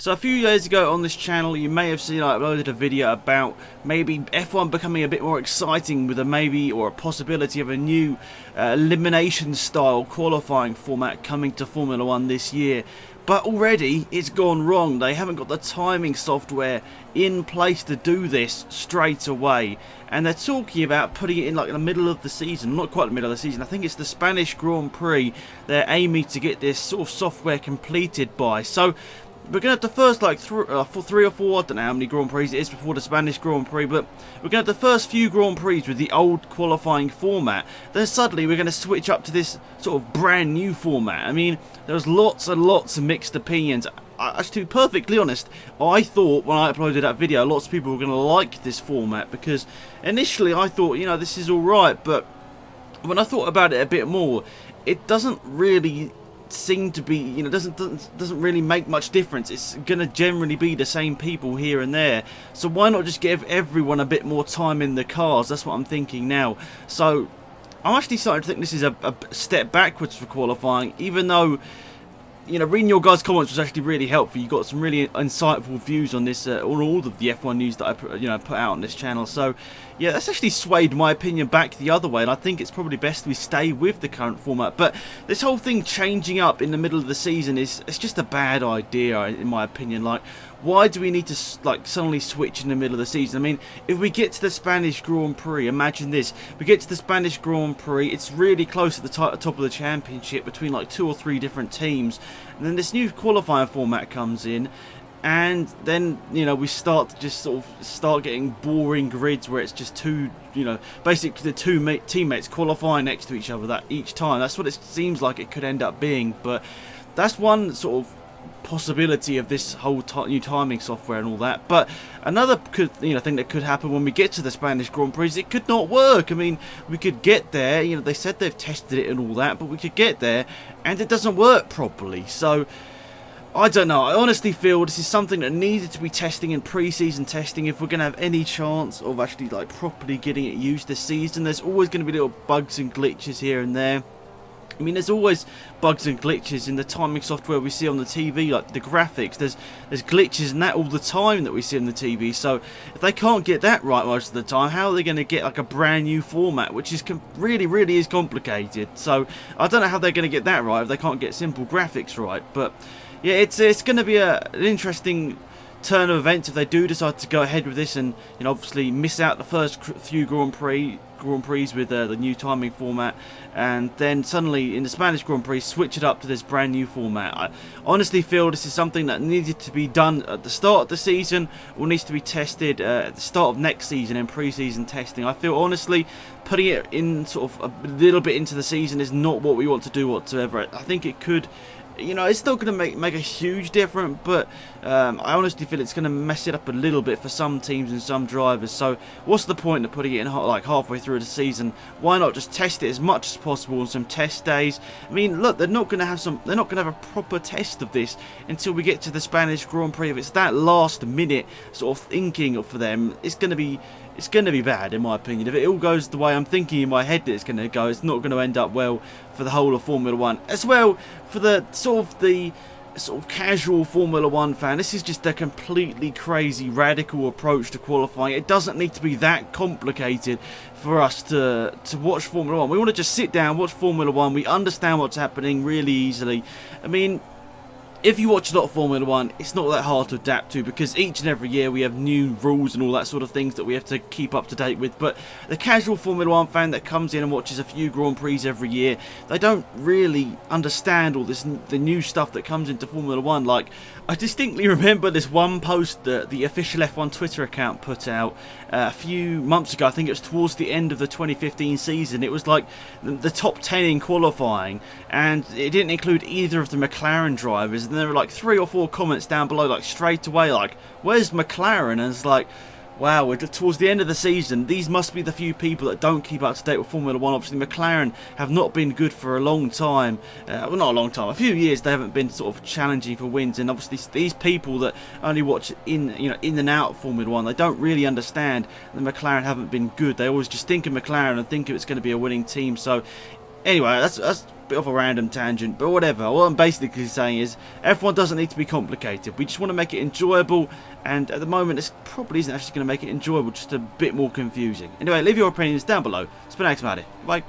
So a few days ago on this channel, you may have seen I uploaded a video about maybe F1 becoming a bit more exciting with a maybe or a possibility of a new elimination style qualifying format coming to Formula 1 this year. But already it's gone wrong. They haven't got the timing software in place to do this straight away. And they're talking about putting it in like in the middle of the season. Not quite the middle of the season. I think it's the Spanish Grand Prix they're aiming to get this sort of software completed by. So we're going to have the first like three or four, I don't know how many Grand Prix it is before the Spanish Grand Prix, but we're going to have the first few Grand Prix with the old qualifying format. Then suddenly we're going to switch up to this sort of brand new format. I mean, there's lots and lots of mixed opinions. To be perfectly honest, I thought when I uploaded that video, lots of people were going to like this format because initially I thought, you know, this is alright, but when I thought about it a bit more, it doesn't really seem to be, you know, doesn't really make much difference. It's gonna generally be the same people here and there, so why not just give everyone a bit more time in the cars? That's what I'm thinking now. So I'm actually starting to think this is a step backwards for qualifying, even though, you know, reading your guys' comments was actually really helpful. You got some really insightful views on this, on all of the F1 news that I put out on this channel. So yeah, that's actually swayed my opinion back the other way, and I think it's probably best we stay with the current format. But this whole thing changing up in the middle of the season it's just a bad idea, in my opinion. Like, why do we need to like suddenly switch in the middle of the season? I mean, if we get to the Spanish Grand Prix, imagine this: we get to the Spanish Grand Prix, it's really close at the top of the championship between like 2 or 3 different teams, and then this new qualifying format comes in. And then, you know, we start to just sort of start getting boring grids where it's just two, you know, basically the two teammates qualifying next to each other that each time. That's what it seems like it could end up being. But that's one sort of possibility of this whole new timing software and all that. But another thing that could happen when we get to the Spanish Grand Prix is it could not work. I mean, we could get there, you know, they said they've tested it and all that, but we could get there and it doesn't work properly. So I don't know. I honestly feel this is something that needed to be testing in pre-season testing if we're going to have any chance of actually like properly getting it used this season. There's always going to be little bugs and glitches here and there. I mean, there's always bugs and glitches in the timing software we see on the TV, like the graphics. There's glitches in that all the time that we see on the TV. So if they can't get that right most of the time, how are they going to get like a brand new format, which is really is complicated? So I don't know how they're going to get that right if they can't get simple graphics right. But yeah, it's going to be an interesting turn of events if they do decide to go ahead with this and, you know, obviously miss out the first few Grand Prix with the new timing format, and then suddenly in the Spanish Grand Prix switch it up to this brand new format. I honestly feel this is something that needed to be done at the start of the season or needs to be tested at the start of next season in pre-season testing. I feel honestly putting it in sort of a little bit into the season is not what we want to do whatsoever. I think it could, you know, it's still going to make a huge difference, but I honestly feel it's going to mess it up a little bit for some teams and some drivers. So what's the point of putting it in like halfway through the season? Why not just test it as much as possible on some test days? I mean, look, they're not going to have a proper test of this until we get to the Spanish Grand Prix. If it's that last minute sort of thinking for them, it's going to be bad, in my opinion. If it all goes the way I'm thinking in my head that it's going to go, it's not going to end up well for the whole of Formula 1. As well, for the sort of casual Formula 1 fan, this is just a completely crazy, radical approach to qualifying. It doesn't need to be that complicated for us to watch Formula 1. We want to just sit down, watch Formula 1. We understand what's happening really easily. I mean, if you watch a lot of Formula 1, it's not that hard to adapt to because each and every year we have new rules and all that sort of things that we have to keep up to date with. But the casual Formula 1 fan that comes in and watches a few Grand Prix every year, they don't really understand all the new stuff that comes into Formula 1. Like, I distinctly remember this one post that the official F1 Twitter account put out a few months ago. I think it was towards the end of the 2015 season. It was like the top 10 in qualifying, and it didn't include either of the McLaren drivers. And there were like 3 or 4 comments down below, like straight away, like, where's McLaren? And it's like, wow, we're towards the end of the season. These must be the few people that don't keep up to date with Formula 1. Obviously, McLaren have not been good for a long time. Well, not a long time, a few years. They haven't been sort of challenging for wins. And obviously, these people that only watch in and out of Formula 1, they don't really understand that McLaren haven't been good. They always just think of McLaren and think it's going to be a winning team. So Anyway, that's a bit of a random tangent, but whatever. What I'm basically saying is F1 doesn't need to be complicated. We just want to make it enjoyable, and at the moment it probably isn't actually going to make it enjoyable, just a bit more confusing. Anyway, leave your opinions down below. It's been Alex. Bye.